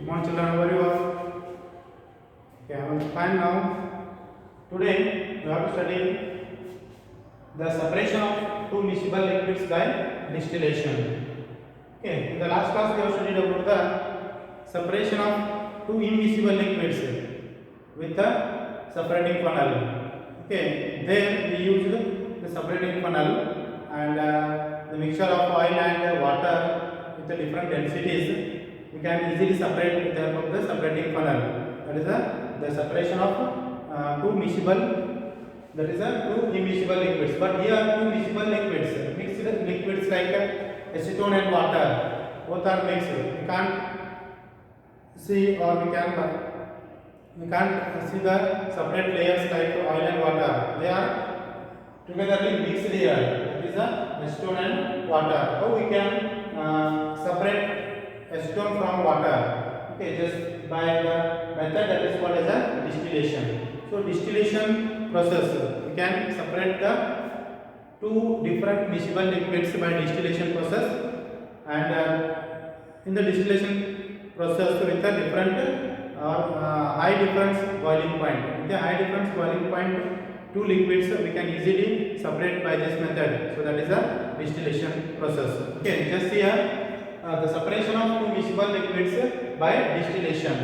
Good morning, children. How are you all? Okay, I am fine now. Today we have to study the separation of two miscible liquids by distillation. Okay, in the last class we have studied about the separation of two immiscible liquids with the separating funnel. Okay, there we used the separating funnel and the mixture of oil and water with the different densities. We can easily separate with the help of the separating funnel. That is the separation of two miscible, that is two immiscible liquids. But here two miscible liquids, mixed liquids like acetone and water, both are mixed. We can't see or we can't see the separate layers like oil and water. They are togetherly mixed here. That is the acetone and water. How we can separate acetone from water? Okay, just by the method that is called as a distillation. So distillation process, we can separate the two different miscible liquids by distillation process, and in the distillation process with a different high difference boiling point. With a high difference boiling point, two liquids we can easily separate by this method. So that is a distillation process. Okay, just here the separation of two miscible liquids by distillation.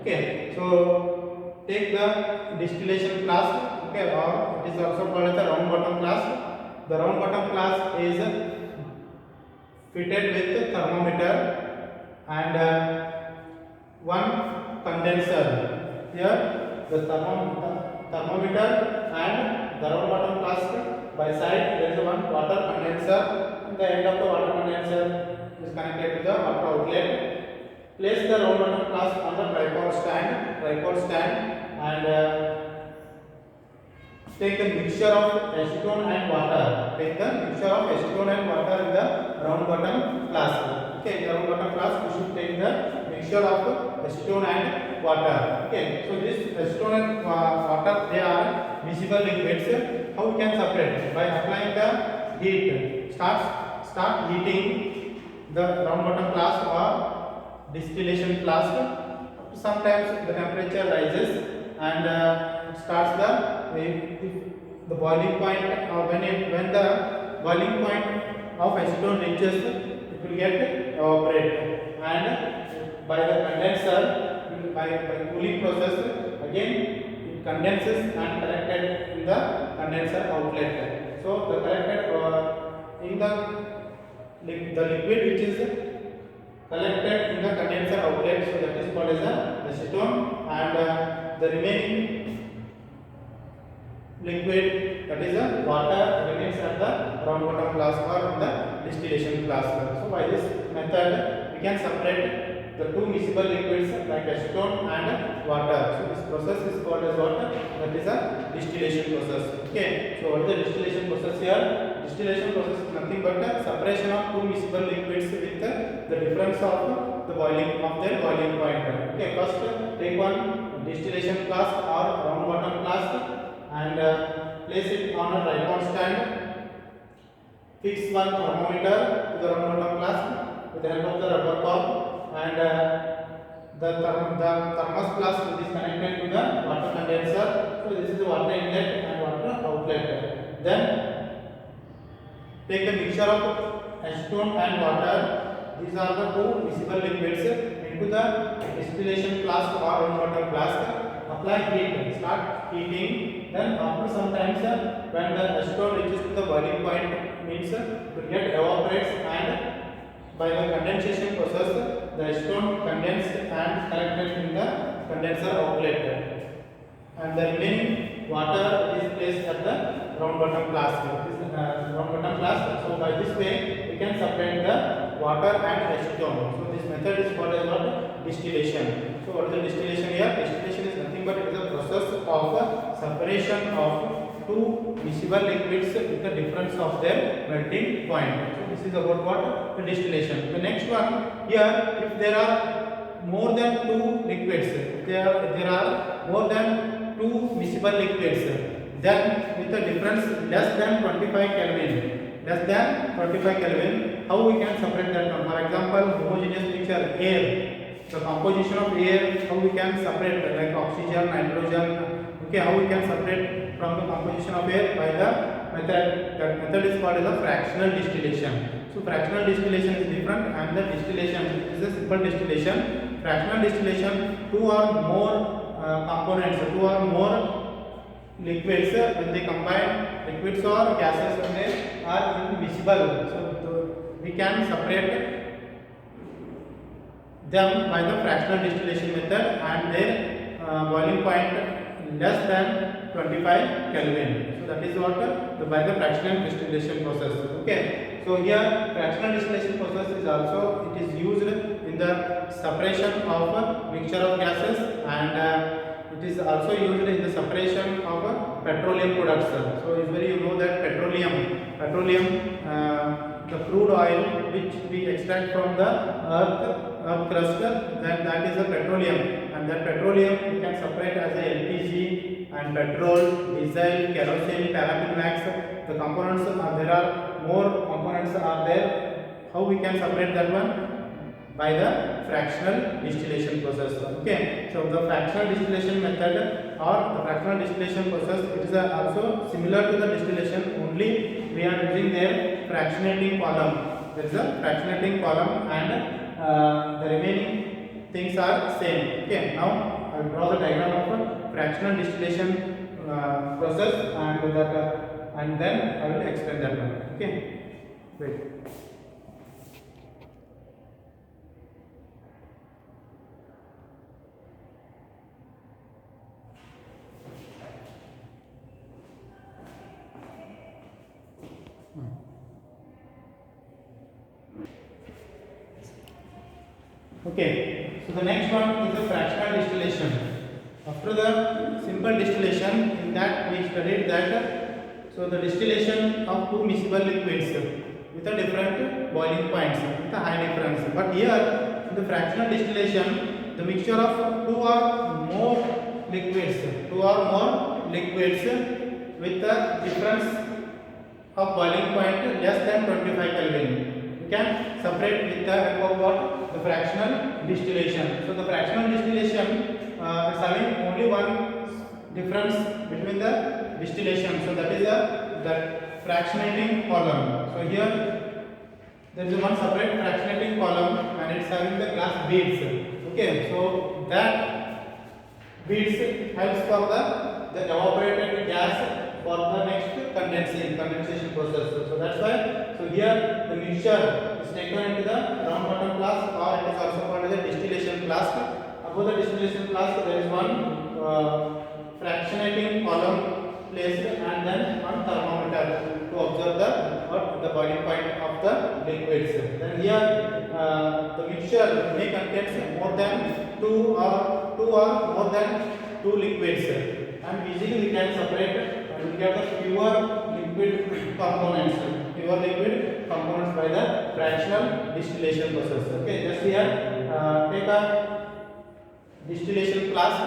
Okay, so take the distillation flask. Okay, or it is also called as the round bottom flask. The round bottom flask is fitted with thermometer and one condenser. Here the thermometer and the round bottom flask, by side there is one water condenser, and the end of the water condenser is connected to the water outlet. Place the round bottom flask on the tripod stand, and take the mixture of acetone and water. Take the mixture of acetone and water in the round bottom flask. Okay, in the round bottom flask we should take the mixture of acetone and water. Okay, so this acetone and water, they are miscible liquids. How we can separate? By applying the heat. Start heating the round bottom flask or distillation flask. Sometimes the temperature rises and it starts the boiling point. When the boiling point of acetone reaches, it will get evaporate, and by the condenser, by cooling process, again it condenses and collected in the condenser outlet. So the collected in the liquid which is collected in the condenser outlet, so that is called as acetone, and the remaining liquid, that is water, remains at the round bottom flask or in the distillation flask. So by this method we can separate the two miscible liquids like acetone and water. So this process is called as what? That is a distillation process. Okay, so what is the distillation process here? Distillation process is nothing but the separation of two miscible liquids with the difference of the boiling of their boiling point. Okay, first take one distillation flask or round bottom flask and place it on a tripod stand. Fix one thermometer to the round bottom flask with the help of the rubber top, and the thermos flask is connected to the water condenser. So this is the water inlet and water outlet. Then take the mixture of acetone and water. These are the two miscible liquids into the distillation flask or round bottom flask. Apply heat. Start heating. Then after some time, when the acetone reaches to the boiling point, means it will get evaporates, and by the condensation process, the acetone condensed and collected in the condenser outlet, and the remaining water is placed at the round bottom flask. Round bottom flask. So by this way we can separate the water and acetone. So this method is called as what? Distillation. So what is the distillation here? Distillation is nothing but it is a process of separation of two miscible liquids with the difference of their melting point. So this is about what? The distillation. The next one, here if there are more than two liquids, there are more than two miscible liquids, then with a difference less than 25 Kelvin, how we can separate that one? For example, homogeneous mixture air the composition of air, how we can separate like oxygen, nitrogen, okay, how we can separate from the composition of air by the method. That method is called as a fractional distillation. So fractional distillation is different, and the distillation is a simple distillation. Fractional distillation, two or more components, two or more liquids when they combine, liquids or gases when they are immiscible. So we can separate them by the fractional distillation method, and their boiling point less than 25 Kelvin. So that is what by the fractional distillation process. Okay. So here fractional distillation process is also, it is used in the separation of a mixture of gases, and it is also used in the separation of petroleum products. So usually you know that petroleum, the crude oil which we extract from the earth crust, then that is a petroleum, and that petroleum we can separate as a LPG and petrol, diesel, kerosene, paraffin wax. The components there are more components are there. How we can separate that one? By the fractional distillation process. Okay, so the fractional distillation method or the fractional distillation process, it is also similar to the distillation, only we are using their fractionating column. There is a fractionating column, and the remaining things are same. Okay, now I will draw the diagram of a fractional distillation process, and then I will explain that one. Okay, wait. Okay, so the next one is the fractional distillation. After the simple distillation, in that we studied that so the distillation of two miscible liquids with a different boiling points with a high difference. But here in the fractional distillation, the mixture of two or more liquids with a difference of boiling point less than 25 Kelvin, we can separate with the help of what? The fractional distillation. So the fractional distillation is having only one difference between the distillation. So that is the fractionating column. So here there is one separate fractionating column, and it's having the glass beads. Okay, so that beads helps for the evaporated gas for the next condensation process. So that's why, so here the mixture is taken into the round bottom flask, or it is also called as a distillation flask. Above the distillation flask there is one fractionating column placed, and then one thermometer to observe the boiling point of the liquids. Then here the mixture may contain more than two or more than two liquids, and easily we can separate and we get the pure liquid components by the fractional distillation process. Okay, just here take a distillation flask,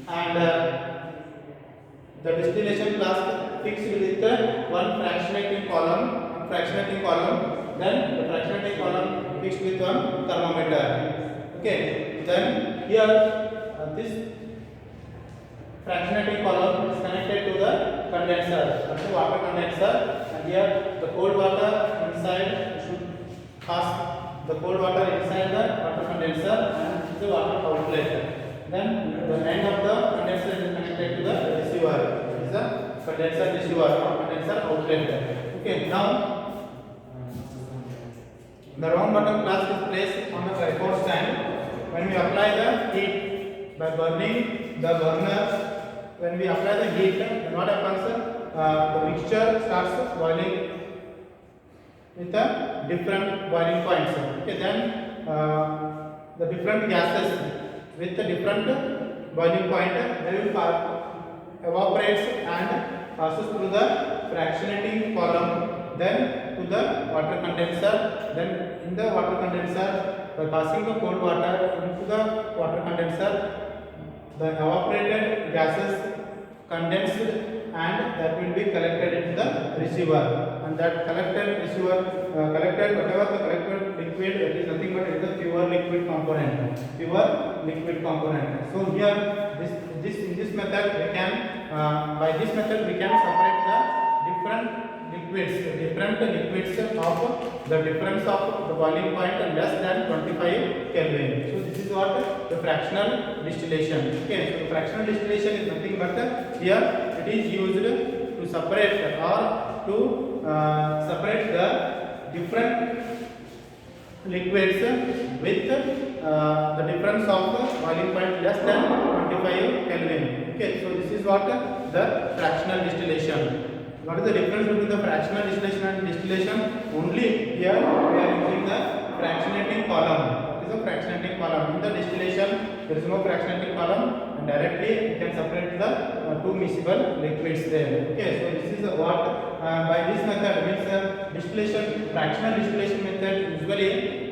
and the distillation flask fixed with one fractionating column, then the fractionating column fixed with one thermometer. Okay, then here this fractionating column is connected to the condenser, that's the water condenser, and here the cold water inside should pass the cold water inside the water condenser, and the water outlet. Then the end of the condenser is connected to the receiver. It is the condenser receiver or condenser outlet. Okay, now the round bottom flask is placed on the tripod stand. When we apply the heat by burning the burner, when we apply the heat, then what happens? The mixture starts boiling with a different boiling points. Okay, then the different gases with a different boiling point, they will evaporates and passes through the fractionating column, then to the water condenser. Then in the water condenser, by passing the cold water into the water condenser, the evaporated gases condensed, and that will be collected into the receiver, and that collected whatever the collected liquid, that is nothing but it is the pure liquid component. Pure liquid component. So here in this method we can by this method we can separate the different liquids of the difference of the boiling point less than 25 Kelvin. So this is what the fractional distillation. Okay, so the fractional distillation is nothing but here it is used to separate or to separate the different liquids with the difference of boiling point less than 25 Kelvin. Okay, so this is what the fractional distillation. What is the difference between the fractional distillation and distillation? Only here we are using the fractionating column. What is the fractionating column? In the distillation, there is no fractionating column, and directly you can separate the two miscible liquids there. Okay, so this is what by this method means distillation, fractional distillation method. Usually,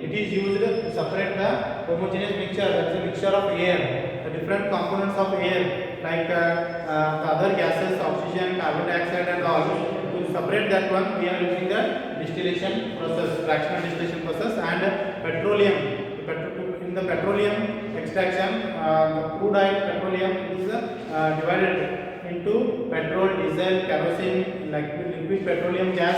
it is used to separate the homogeneous mixture. That is a mixture of air, the different components of air, like the other gases, oxygen, carbon dioxide and all. To separate that one, we are using the distillation process, fractional distillation process, and petroleum. In the petroleum extraction, the crude oil petroleum is divided into petrol, diesel, kerosene, like liquid petroleum gas,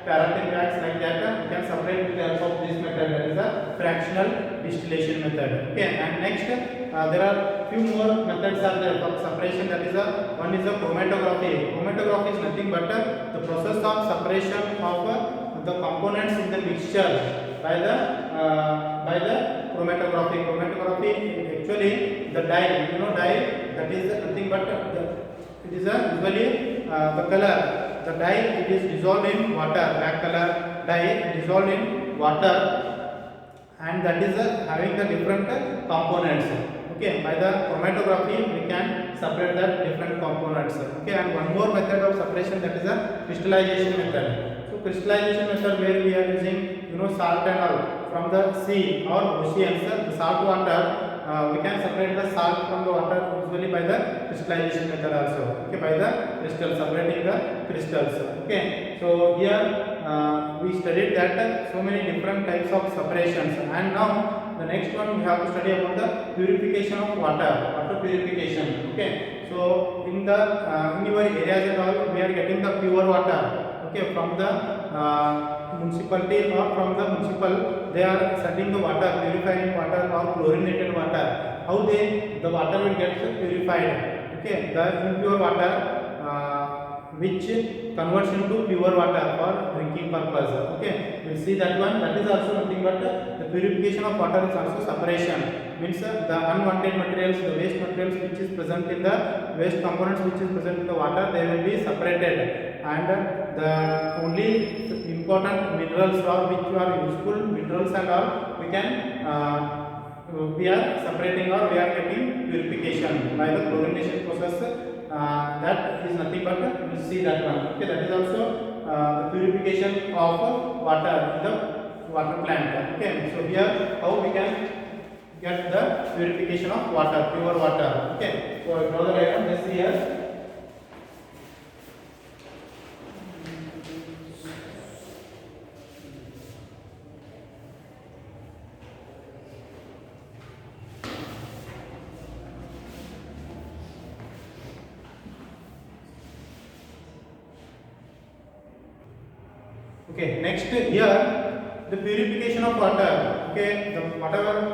paraffin gas, like that. You can separate with the help of this method. That is a fractional distillation method. Okay, and next there are few more methods are there for separation. That is one is the chromatography. Chromatography is nothing but the process of separation of the components in the mixture by the chromatography. Chromatography actually the dye. You know dye, that is nothing but it is usually the color. The dye it is dissolved in water. Black color dye dissolved in water, and that is having the different components. Okay, by the chromatography we can separate the different components. Okay, and one more method of separation, that is a crystallization method. So crystallization method where we are using salt and all from the sea or oceans, the salt water. We can separate the salt from the water usually by the crystallization method also. Okay, by the crystal, separating the crystals. Okay, so here we studied that so many different types of separations, and now the next one we have to study about the purification of water purification. Okay, so in your areas and all we are getting the pure water. Okay, from the municipality or from the municipal, they are sending the water, purifying water or chlorinated water. How the water will get purified? Okay, the impure water which converts into pure water for drinking purpose. Okay, we'll see that one. That is also nothing but the purification of water is also separation. Means the unwanted materials, the waste materials which is present in the waste components which is present in the water, they will be separated, and the only important minerals or which are useful minerals and all we can we are separating or we are getting purification by the chlorination process. That is nothing but we will see that one. Okay, that is also the purification of water in the water plant. Okay, so here how we can get the purification of water, pure water. Okay, so I draw the diagram. Let's see here. Okay, next here the purification of water. Okay, the water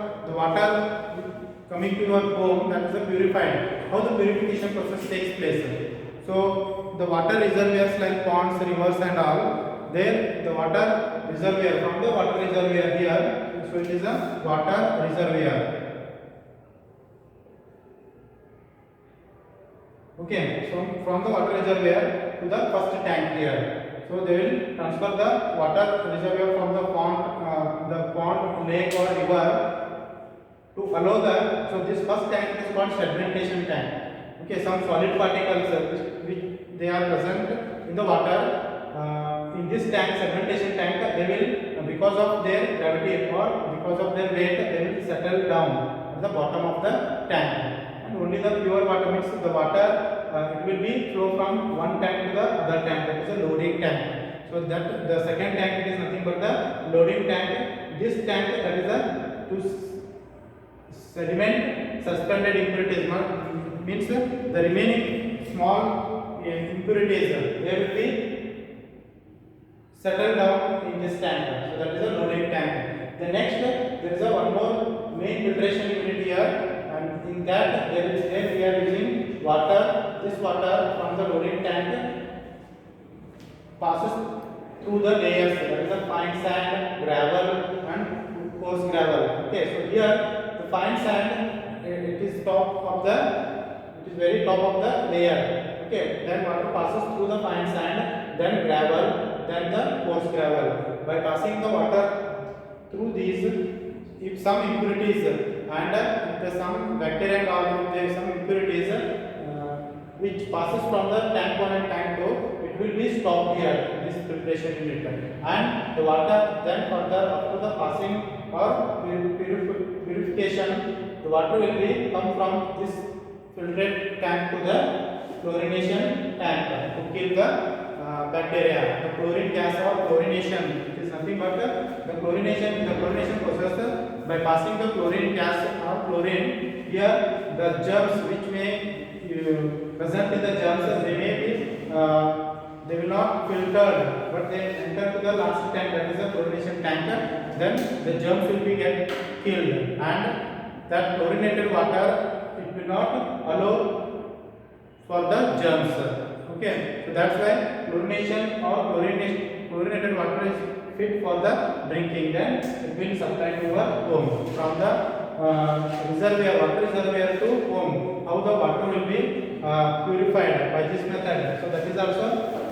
coming to your home, that is the purified. How the purification process takes place? So the water reservoirs like ponds, rivers and all, there the water reservoir, from the water reservoir here, so it is a water reservoir. Okay, so from the water reservoir to the first tank here. So they will transfer the water reservoir from the pond, lake or river to allow the. So this first tank is called sedimentation tank. Okay, some solid particles which they are present in the water. In this tank, sedimentation tank, they will, because of their gravity or because of their weight, they will settle down at the bottom of the tank. And only the pure water, means the water it will be flow from one tank to the other tank, that is a loading tank. So that the second tank, it is nothing but the loading tank. this tank, that is a to sediment suspended impurities, means the remaining small impurities they will be settled down in this tank. So that is a loading tank. The next, there is a one more main filtration unit here, and in that there we are using water. This water from the loading tank passes through the layers, that is the fine sand, gravel and coarse gravel. Okay, so here the fine sand, it is very top of the layer. Okay, then water passes through the fine sand, then gravel, then the coarse gravel. By passing the water through these, if some impurities and if some bacteria and all, if there is some impurities which passes from the tank 1 and tank 2, it will be stopped here, this filtration unit, and the water then further after the passing or purification, the water will be come from this filtered tank to the chlorination tank to kill the bacteria. The chlorine gas or chlorination, it is nothing but the chlorination process. By passing the chlorine gas or chlorine, here the germs which may present in the germs, they will not filtered, but they enter to the last tank, that is the chlorination tank. Then the germs will be get killed, and that chlorinated water, it will not allow for the germs. Okay, so that's why chlorination or chlorinated water is fit for the drinking. Then it will supply to our home from the reservoir, water reservoir to home. How the water will be purified by this method. So that is also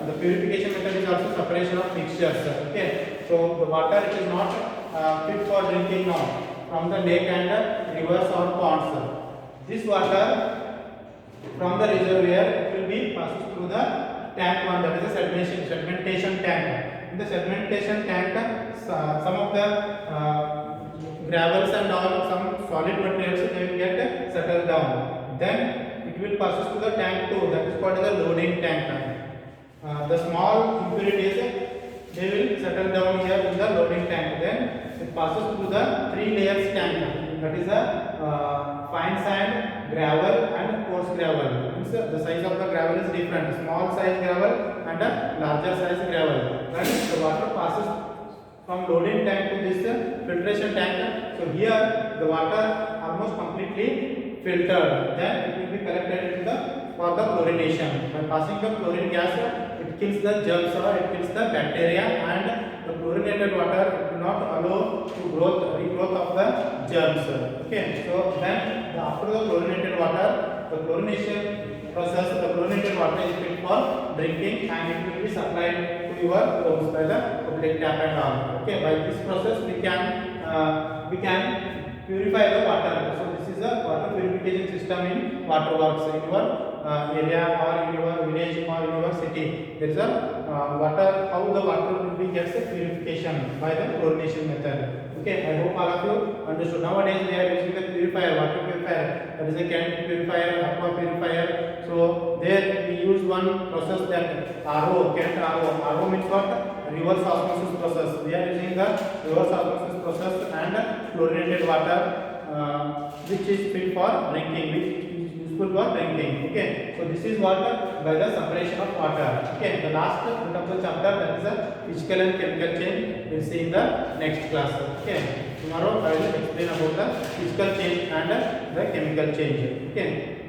the purification method is also separation of mixtures. Okay, so the water, it is not fit for drinking now from the lake and rivers or ponds. This water from the reservoir, it will be passed through the tank 1, that is the sedimentation tank. In the sedimentation tank, some of the gravels and all, some solid materials, they will get settled down. Then it will pass to the tank 2, that is called the loading tank. The small impurities, they will settle down here in the loading tank. Then it passes through the 3 layers tank, that is a fine sand, gravel and coarse gravel. Means the size of the gravel is different, small size gravel and a larger size gravel. Then the water passes from loading tank to this filtration tank. So here the water almost completely filtered. Then it will be collected into the for the chlorination. By passing the chlorine gas, it kills the germs or it kills the bacteria, and the chlorinated water, it will not allow to regrowth of the germs. Okay, so then after the chlorinated water, the chlorination process, the chlorinated water is fit for drinking, and it will be supplied to your homes by the public tap and all. Okay, by this process we can purify the water. So this is a water purification system in water works in your area or in your village or in your city. There is a water, how the water will be gets a purification by the chlorination method. Okay, I hope all of you understood. Nowadays they are using the purifier, water purifier, that is a chemical purifier, aqua purifier. So there we use one process, that RO, Kent RO. RO means what? Reverse osmosis process. We are using the reverse osmosis process and chlorinated water, which is fit for drinking, which is useful for drinking. Okay, so this is what by the separation of water. Okay, the last bit of the chapter, that is the physical and chemical change, we'll see in the next class. Okay, tomorrow I will explain about the physical change and the chemical change. Okay.